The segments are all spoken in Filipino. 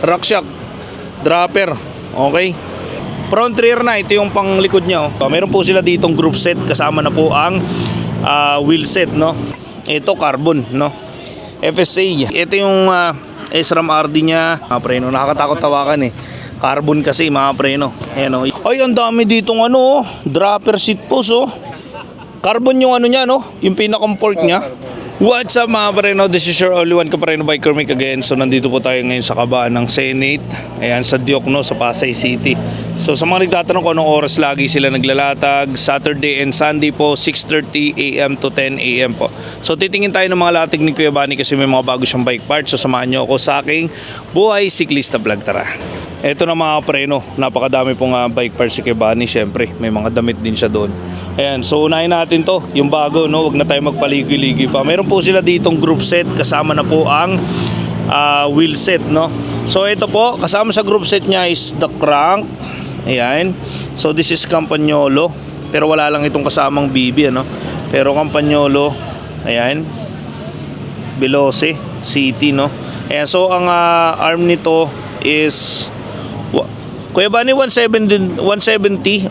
RockShox dropper. Okay. Front rear na, ito yung pang likod niya. Meron po sila ditong group set, kasama na po ang wheel set, no. Ito carbon, no. FSA. Ito yung SRAM RD niya. Mga preno, nakakatakot tawakan eh. Carbon kasi mga preno. Ayan, oh. Ay, ang dami ditong dropper seat post, oh. Carbon yung niya, no, yung pinaka-comfort niya. What's up mga pareno, this is your only one kapareno biker Mick again. So nandito po tayo ngayon sa kabaan ng Senate. Ayan, sa Diokno, sa Pasay City. So sa mga nagtatanong kung anong oras lagi sila naglalatag, Saturday and Sunday po, 6:30 AM to 10 AM po. So titingin tayo ng mga latig ni Kuya Bani kasi may mga bago siyang bike parts. So samahan nyo ako sa aking buhay siklista vlog, tara. Ito na mga preno, napakadami pong bike parts si Kuya Bani. Siyempre, may mga damit din siya doon. Ayan, so unahin natin to, yung bago, no, wag na tayo magpaligoy-ligoy pa. Meron po sila ditong group set, kasama na po ang wheel set, no. So ito po, kasama sa group set niya is the crank. Ayan, so this is Campagnolo, pero wala lang itong kasamang BB, ano. Pero Campagnolo, ayan, Veloce City, no. Ayan, so ang arm nito is Kuya Bani, 170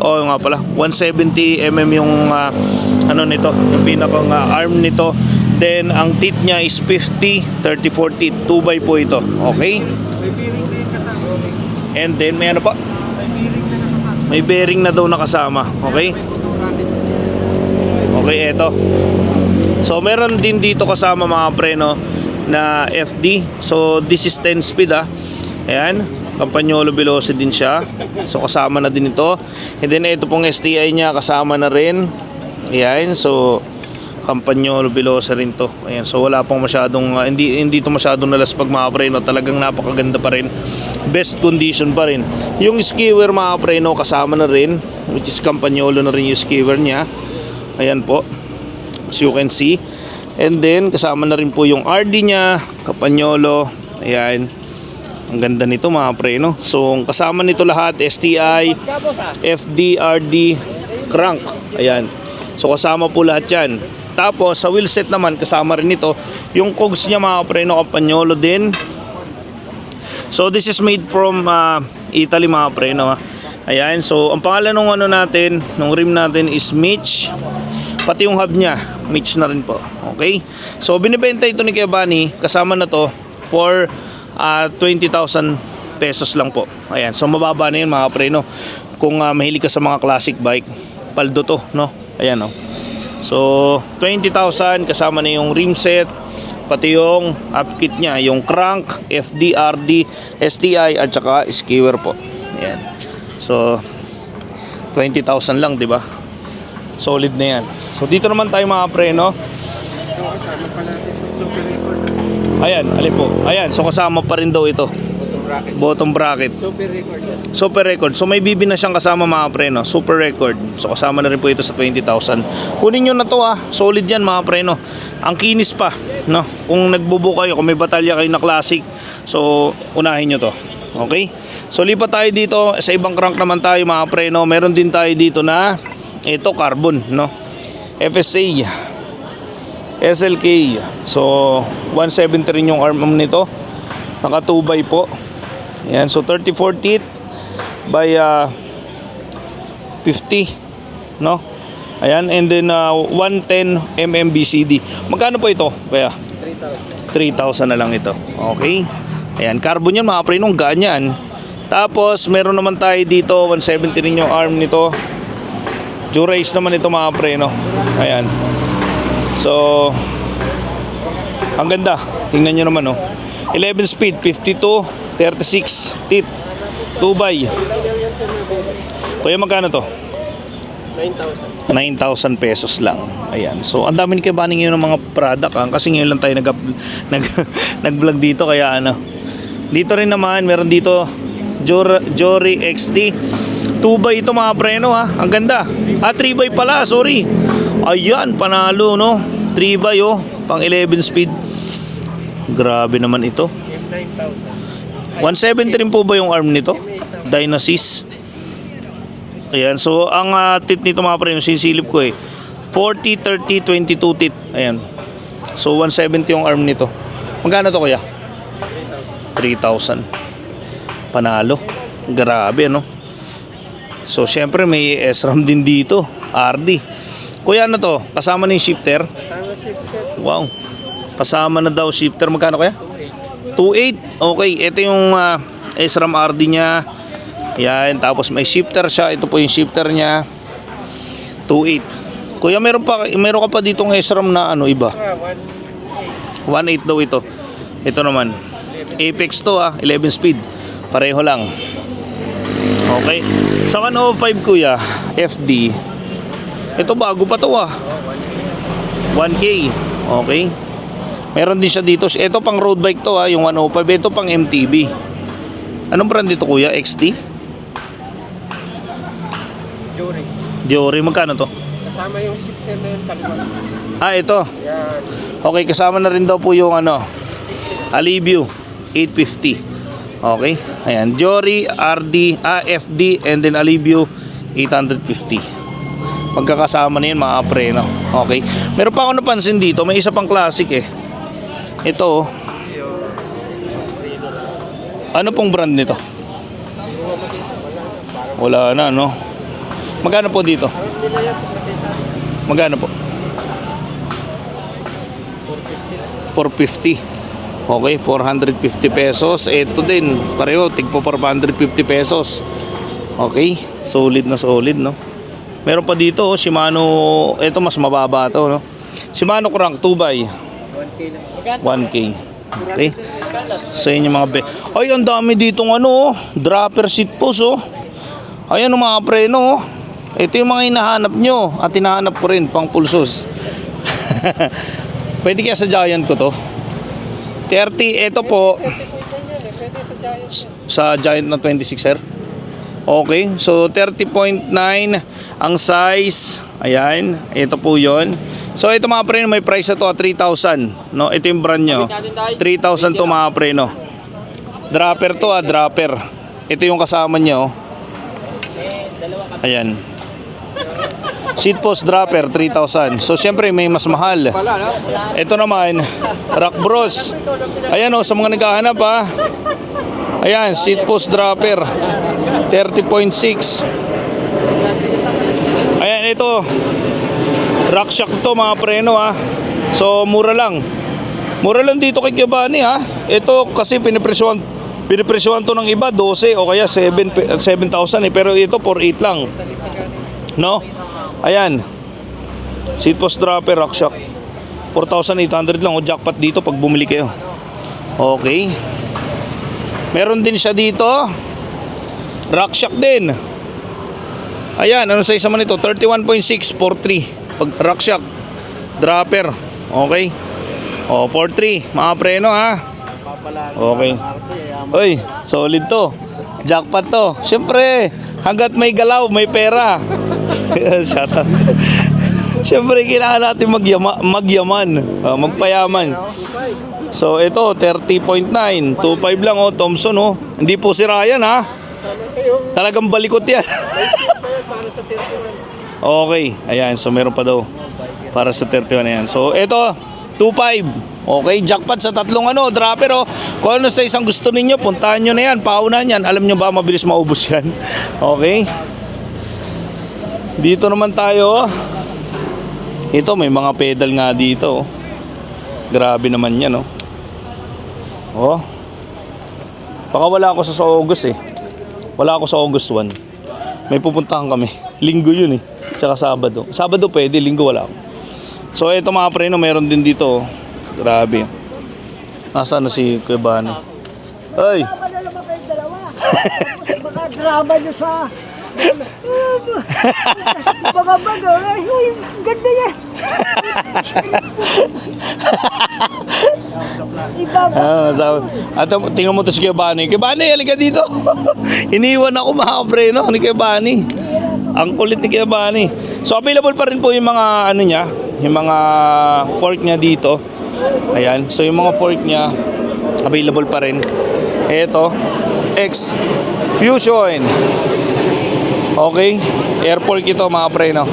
nga pala, 170 mm yung nito, yung pinakang arm nito. Then ang teeth niya is 50 34 teeth, 2x po ito. Okay, and then may pa, may bearing na daw nakasama. Okay, okay, eto. So meron din dito kasama mga preno na FD. So this is 10 speed ayan, Campagnolo Veloce din siya. So kasama na din ito. And then ito pong STI niya kasama na rin. Ayan, so Campagnolo Veloce rin to. Ayan, so wala pong masyadong hindi to masyadong nalaspag mga preno. Talagang napakaganda pa rin. Best condition pa rin. Yung skewer mga preno kasama na rin, which is Campagnolo na rin yung skewer niya. Ayan po, as you can see. And then kasama na rin po yung RD niya, Campagnolo. Ayan, ang ganda nito mga preno. So kasama nito lahat, STI, FD, RD, crank. Ayan, so kasama po lahat yan. Tapos sa wheel set naman kasama rin ito yung cogs niya mga preno, Campagnolo din. So this is made from Italy mga preno. Ayan, so ang pangalan ng natin, ng rim natin is Mitch. Pati yung hub niya, Mitch na rin po. Okay, so binibenta ito ni Kuya Bani, kasama na to for 20,000 pesos lang po. Ayan, so mababa na yun mga preno. Kung mahilig ka sa mga classic bike, paldo to, no? Ayan, no? So 20,000 kasama na yung rim set, pati yung upkit nya, yung crank, FD, RD, STI at saka skewer po. Ayan, so 20,000 lang, di ba? Solid na yan. So dito naman tayo mga preno. Ayan, alin po. Ayan, so kasama pa rin daw ito. Bottom bracket. Super record yan. Super record. So may BB na siyang kasama mga preno. Super record. So kasama na rin po ito sa 20,000. Kunin nyo na to Solid yan mga preno. Ang kinis pa, no? Kung nagbubo kayo, kung may batalya kayo na classic, so unahin nyo to. Okay? So lipat tayo dito. Sa ibang crank naman tayo mga preno. Meron din tayo dito na ito carbon, no? FSA, SLK. So 170 rin yung arm nito. Naka 2x po. Ayan, so 34 teeth by 50, no? Ayan, and then 110 mm BCD. Magkano po ito? Kaya 3,000 na lang ito. Okay. Ayan, carbon yan mga prenong, ganyan. Tapos meron naman tayo dito 170 rin yung arm nito. Durace naman ito mga preno. Ayan. So ang ganda. Tingnan nyo naman 11 speed, 52, 36 teeth, 2x. Kuya, magkano to? 9,000 pesos lang. Ayan. So ang dami ni Kuya Bani ngayon ng mga product kasi ngayon lang tayo nag-vlog dito kaya Dito rin naman meron dito Jory XT 2x ito mga preno Ang ganda. 3x pala, sorry. Ayan, panalo, no? 3x pang 11 speed. Grabe naman ito. 170 rin po ba yung arm nito? Dynasys. Ayan, so ang teeth nito mga preno, sisilip ko 40, 30, 22 teeth. Ayan. So 170 yung arm nito. Magkano to kuya? 3,000. Panalo. Grabe, ano? So, syempre may SRAM din dito. RD. Kuya, ano to? Kasama na yung shifter? Kasama shifter. Wow. Kasama na daw shifter. Magkano kaya? 2.8. Okay, ito yung SRAM RD niya. Yan, tapos may shifter siya. Ito po yung shifter niya. 2.8. Kuya, meron ka pa ditong SRAM na ano iba? 1.8 daw ito. Ito naman. Apex to 11 speed. Pareho lang. Okay. Sa 105 kuya, FD. Ito bago pa to 1K. Okay. Meron din siya dito. Ito pang road bike to yung 105. Ito pang MTB. Anong brand dito kuya? XT? Jory. Jory, magkano to? Kasama yung shifter na yung kaliwa. Ito. Yan. Okay, kasama na rin daw po yung Alivio 850. Okay. Ayan, Jory, RD, FD, and then Alivio 850. Magkakasama na yun mga preno. Okay. Meron pa ako napansin dito, may isa pang classic Ito. Ano pong brand nito? Wala na, no? Magkano po dito? Magkano po? 450. Okay, 450 pesos. Ito din, pareho, tigpo 450 pesos. Okay, solid na solid, no? Meron pa dito, Shimano, ito mas mababa to, no? Shimano Crank 2x 1K. Okay. Sa inyo mga ay, ang dami ditong dropper seat post, Ayan ang mga preno, Ito yung mga hinahanap nyo at hinahanap ko rin pang pulsos. Pwede kaya sa Giant ko to? 30, ito po sa Giant na 26er. Okay, so 30.9 ang size. Ayan, ito po yon. So ito mga preno, may price na to 3,000, no? Ito yung brand nyo, 3,000 to mga preno. Dropper to, dropper. Ito yung kasama nyo. Ayan, seat post dropper 3,000. So syempre may mas mahal. Ito naman Rock Bros. Ayan sa mga naghahanap Ayan, seat post dropper 30.6. Ayan, ito RockShox to mga preno So mura lang. Mura lang dito kay Giovanni Ito kasi pinipresyohan to ng iba 12 o kaya 7,000 pero ito 4,800 lang. No? Ayan. Seat post dropper RockShox 4,800 lang jackpot dito pag bumili kayo. Okay. Meron din siya dito RockShox din. Ayan, ano size naman ito? 31.6 43. Pag RockShox dropper. Okay. 43 mga preno Okay. Oy, solid to. Jackpot to. Siyempre, hanggat may galaw, may pera. Shut up. Siyempre, kailangan natin magyaman. Magpayaman. So, ito, 30.9. 2.5 lang, Thompson, Hindi po si Ryan, Talagang balikot yan. Okay. Ayan, so meron pa daw. Para sa 31 na yan. So, ito, 2.5. Okay, jackpot sa tatlong dropper Kung ano sa isang gusto ninyo, puntahan nyo na yan, paunahan yan. Alam nyo ba, mabilis maubos yan. Okay. Dito naman tayo. Ito, may mga pedal nga dito. Grabe naman yan, Baka wala ako sa August Wala ako sa August 1. May pupuntahan kami. Linggo yun Tsaka Sabado. Sabado pwede, Linggo wala ako. So ito mga preno, meron din dito. Grabe. Nasaan na si Kuya Bani? Ay! Baka drama nyo sa... Baka bago. Ay, ganda niya. At tingnan mo to si Kuya Bani. Kuya Bani, halika dito. Iniwan ako mga preno ni Kuya Bani. Ang kulit ni Kuya Bani. So available pa rin po yung mga niya, yung mga fork niya dito. Ayan, so yung mga fork niya available pa rin. Ito, X Fusion. Okay, air fork ito mga preno.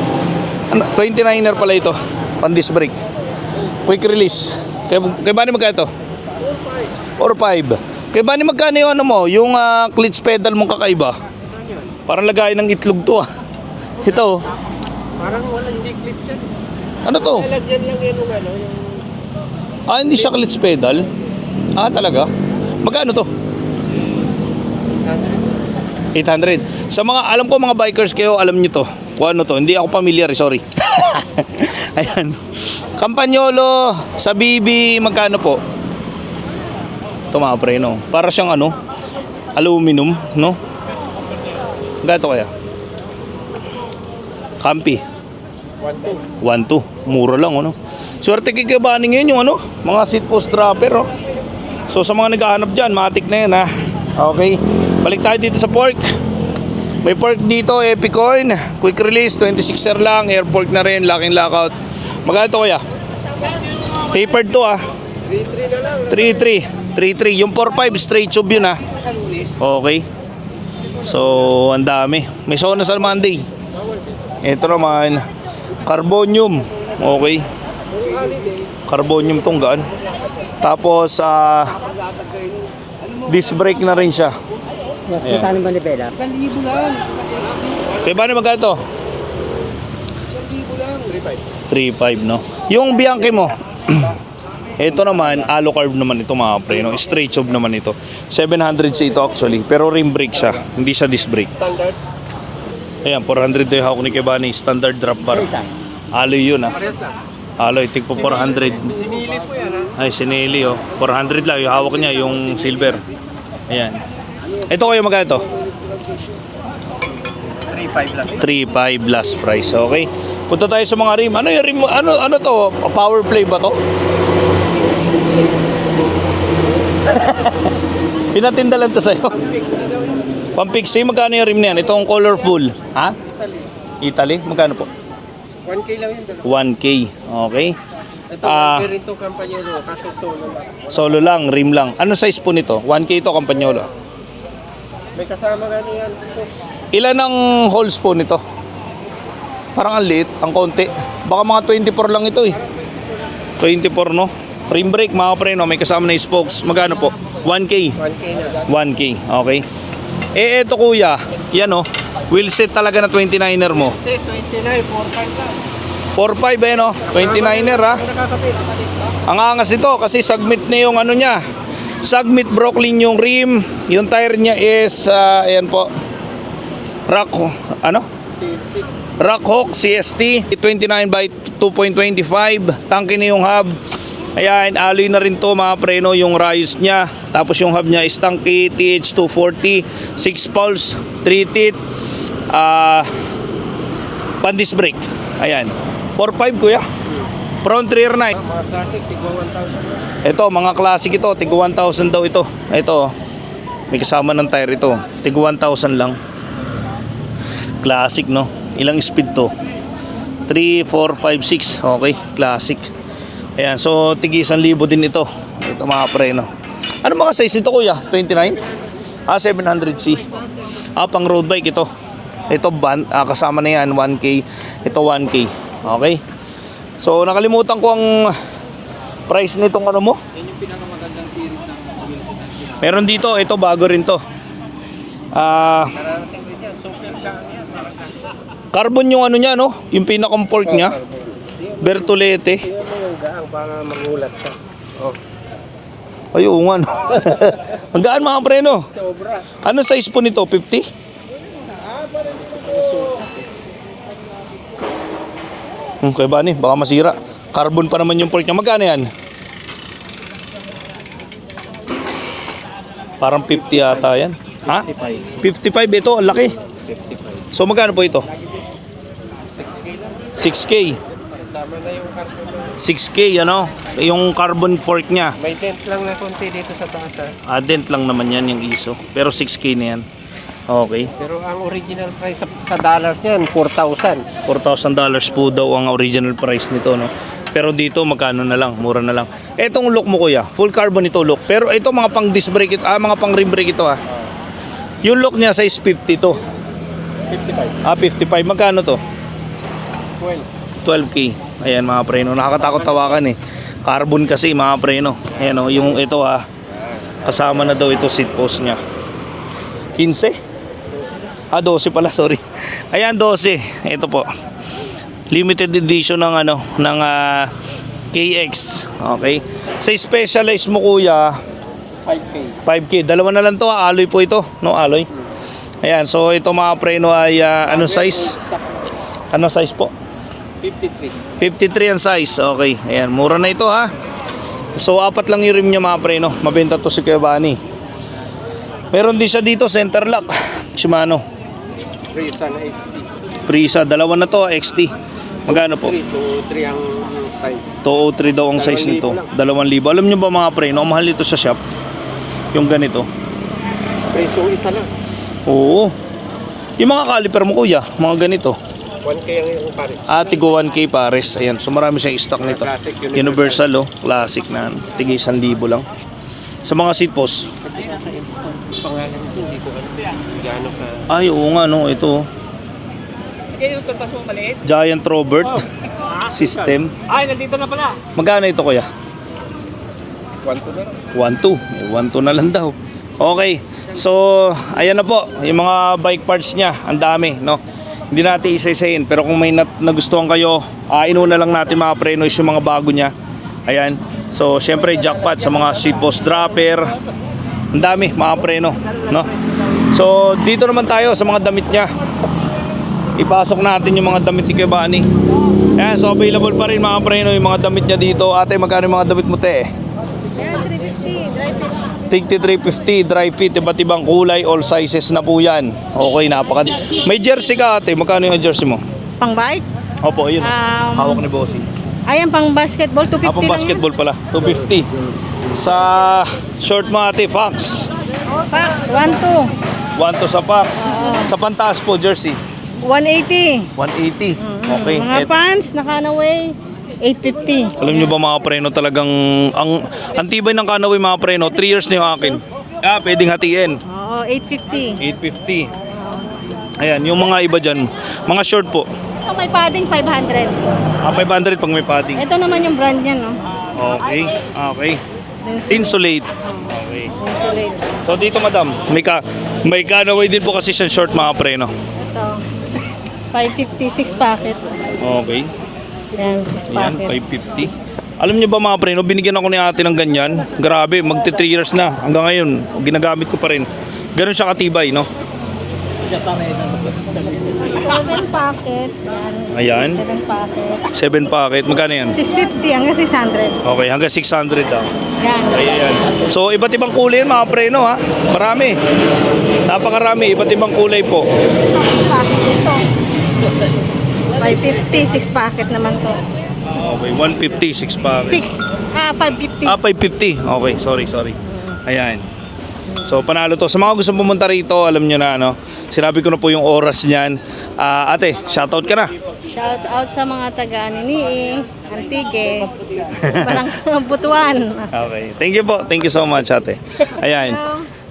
29er pala ito, pan disc brake. Quick release. Kaya ba magkano ito? 4.5. Kaya ba ni magkano yung ano mo? Yung clutch pedal mong kakaiba? Saan yun? Parang lagayan ng itlog to ah. Ito. Parang wala, hindi clip yan. Ano to? Lalagyan lang yun yung ano, yung... Hindi siya clutch pedal. Talaga? Magkano to? 800. Sa mga, alam ko mga bikers kayo, alam nyo to. Kung ano to, hindi ako familiar, sorry. Ayan. Campagnolo, sa BB, magkano po? Ito mga pre, no? Para siyang ano, aluminum, no? Gato kaya? Campi. 1-2. 1-2. Mura lang, ano? Swerte kikibani ngayon yung ano, mga seat post dropper, oh. So sa mga naghahanap dyan, matik na yan, ha? Okay. Balik tayo dito sa pork. May pork dito, Epicoin. Quick release, 26er lang. Air pork na rin, locking lockout. Magkano to kaya? Tapered to, 3-3 na lang. 3-3. 3-3. Yung 4-5 straight tube yun, Okay. So, ang dami. May sauna sa Monday. Ito naman, carbonium. Okay. Carbonium tong gaan. Tapos, disc brake na rin siya. Magkano ba ni Bella? 1,000 lang. Kaya ba na magkano to? 1,000 lang. 3.5, no? Yung Bianchi mo, ito naman, alucarb naman ito mga pre, no? Straight tube naman ito. 700 ito actually, pero rim brake siya, hindi siya disc brake. Standard. Ayan, 400 ito yung hawak ni Kebani, standard drop bar. Alloy yun, Parehas lang. Alloy, tig po 400. Sinili po yan, Ay, sinili, 400 lang, yung hawak niya, yung silver. Ayan. Ito kayo magkano to? 3,500 lang. 3.5 last price, okay? Punta tayo sa mga rim. Ano yung rim? Ano to? Power play ba to? Pinatinda lang to sa'yo. Pampixie, magkano yung rim na yan? Itong colorful. Italy? Magkano po? 1K lang yun. 1K. Okay. Ito, 1K rin to Campagnolo. Kaso solo lang. Solo lang, rim lang. Ano size po nito? 1K ito, Campagnolo. May kasama nga niyan. Ilan ang holes po nito? Parang ang liit, ang konti. Baka mga 24 lang ito 24, no? Rim brake mga pre, no? May kasama na yung spokes. Magkano po? 1K. 1K na. 1K, okay. Eto kuya, yan wheel set talaga na 29er mo. Kasi 29, 4,500 lang. 4.5 no? 29er ha. Ang nakakapit. Ang angas nito kasi submit na yung ano niya. Submit Brooklyn yung rim. Yung tire niya is, ayan po. Rockhawk CST 29 by 2.25. Tangke na yung hub. Ayan, alloy na rin to mga preno yung rayos niya. Tapos yung hub niya is Tangke TH240 6 pulse 3 teeth pan-disc brake. Ayan, 4.5 kuya. Front rear night. Mga classic, tigwa 1,000. Ito, mga classic ito, tig 1,000 daw ito. Ito, may kasama ng tire ito. Tig 1,000 lang. Classic, no? Ilang speed to? 3, 4, 5, 6. Okay, classic. Ayan, so tig 1,000 din ito. Ito mga pre, no? Ano mga size ito kuya? 29? 700C. Pang road bike ito. Ito van, kasama na yan, 1K. Ito 1K. Okay? So nakalimutan ko ang price nitong ano mo. Yan yung pinakamagandang series ng wheelset. Meron dito, ito bago rin to. Nararating din yan. Super kaan yan. Carbon yung ano niya, no? Yung pinaka-comfort niya. Bertolete. Tingnan mo yung gaang para mangulat ka. Ay, oo nga, no? Ang gaan mga pre, no? Sobra. Ano size po nito? 50? Kaya ba ni? Baka masira. Carbon pa naman yung pork niya. Magkano yan? Parang 50 yata yan. 55 ito, ang laki. 55. So magkano po ito? 6K lang. 6K. Tama na yung carbon. 6K, ano? Yung carbon fork niya. May dent lang na konti dito sa taas ha. Dent lang naman yan yung ISO. Pero 6K na yan. Okay. Pero ang original price sa dollars niyan, 4,000. $4,000 po daw ang original price nito, no? Pero dito magkano na lang, mura na lang. Etong look mo kuya, full carbon ito look. Pero ito mga pang disc brake ito, mga pang rim brake ito Yung look niya size 50 to. 55. 55. Magkano to? 12. 12K. Ayan mga preno, nakakatakot tawakan Carbon kasi mga preno. Ayan yung ito Kasama na daw ito seat post niya. 15? 12 pala, sorry. Ayan, 12. Ito po. Limited edition ng ng KX. Okay. Sa specialized mo kuya, 5K. 5K. Dalawa na lang to, alloy po ito, no, alloy. Ayan, so ito mga preno ay anong size? Anong size po? 53. 53 ang size. Okay. Ayan, mura na ito ha. So apat lang yung rim niya mga preno. Mabenta to si Kuya Bani. Meron din siya dito center lock. Shimano. Prisa na XT. Prisa, dalawa na to, XT. Magkano po? 3 ang size. 203 daw ang size nito. 2,000. Alam niyo ba mga preno, ang mahal nito sa shop? Yung ganito. Preso isa lang. Oo. Yung mga caliper mo kuya, mga ganito. 1K ang yung pare. Tigo 1K pares. Ayan, so marami siyang stock nito. Classic, Universal oh, classic na. Tigay 1,000 lang. Sa mga seat post. Pangalan ito, hindi ko alam. Gano ka. Ay, oo nga no, ito. Kaya yung tulpas mo maliit? Giant Robert system. Ay, nandito na pala. Magkano ito kuya? 1 na lang. 1,200. 1,200 na lang daw. Okay. So, ayan na po, yung mga bike parts niya, ang dami, no? Hindi natin isa-isahin, pero kung may nagustuhan kayo, inuna lang natin mga preno is yung mga bago niya. Ayan. So, syempre jackpot sa mga seat post dropper. Ang dami mga preno, no? So, dito naman tayo sa mga damit niya. Ipasok natin yung mga damit ni Kuya Bani. Ayan, so available pa rin mga preno yung mga damit niya dito. Ate, magkano yung mga damit mo, te? Ayan, 350, dry fit. Tigti 350 dry fit, iba't ibang kulay, all sizes na po yan. Okay, napaka. May jersey ka ate, magkano yung jersey mo? Pang bike? Opo, ayun. Um, Hawak ni Bossy. Ayan, pang basketball, 250 Pang lang basketball pala, 250. Sa short mo ate, Fox. yan. Pax, 1, 1 to sa Fox. Sa pantaas po, jersey. 2. 180. 180. Okay. Mga pants, naka-away, 850. Alam nyo ba mga preno talagang, ang tibay ng Canaway mga preno, 3 years na yung akin. Pwedeng hatiin. Oo, 850. 850. Ayan, yung mga iba dyan, mga short po. Ito may padding, 500. 500 pag may padding. Ito naman yung brand niya, no? Okay, okay. Insulate. Okay. Insulate. So dito madam, may Canaway din po kasi siyang short mga preno. Ito, 550, 6 packet. Okay. Ayan, 6 Ayan, packet. 550. Alam niyo ba mga preno, binigyan ako ni ate ng ganyan. Grabe, magti 3 years na. Hanggang ngayon, ginagamit ko pa rin. Ganun siya katibay, no? 7 packet. Ayan, Ayan, 7 packet. 7 packet. Magkano yan? 650 hanggang 600. Okay, hanggang 600 daw. Yan. Ayan. So, iba't ibang kulay yan, mga preno, ha? Marami. Napakarami, iba't ibang kulay po. Ito, 6 packet ito. 550, 6 packet naman to. Okay, 150, 6 packet. 550. 550. Okay, sorry. Ayan. So panalo to. Sa mga gusto pumunta rito, alam nyo na sinabi ko na po yung oras niyan. Ate, shoutout ka na. Shout out sa mga taga Nini, Antique, Barang Butuan. Okay. Thank you po. Thank you so much, ate. Ayan.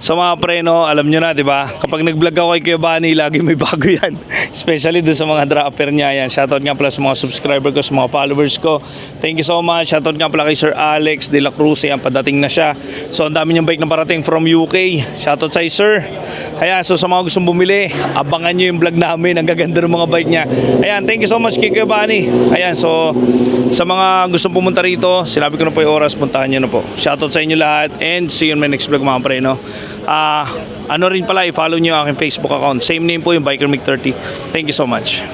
So mga preno, alam nyo na, di ba? Kapag nag-vlog ako kay Kuya Bani, lagi may bago yan. Especially dun sa mga dropper niya yan. Shoutout nga pala sa mga subscriber ko, sa mga followers ko. Thank you so much. Shoutout nga pala kay Sir Alex de la Cruz. Ayan, padating na siya. So ang dami niyang bike na parating from UK. Shoutout sa Sir. Ayan, so sa mga gustong bumili, abangan nyo yung vlog namin. Ang gaganda ng mga bike niya. Ayan, thank you so much kay Kuya Bani. Ayan, so sa mga gustong pumunta rito, sinabi ko na po yung oras, puntahan nyo na po. Shoutout sa inyo lahat and see you in my next vlog mga preno. Ano rin pala, i-follow nyo yung aking Facebook account. Same name po, yung Biker Mic 30. Thank you so much.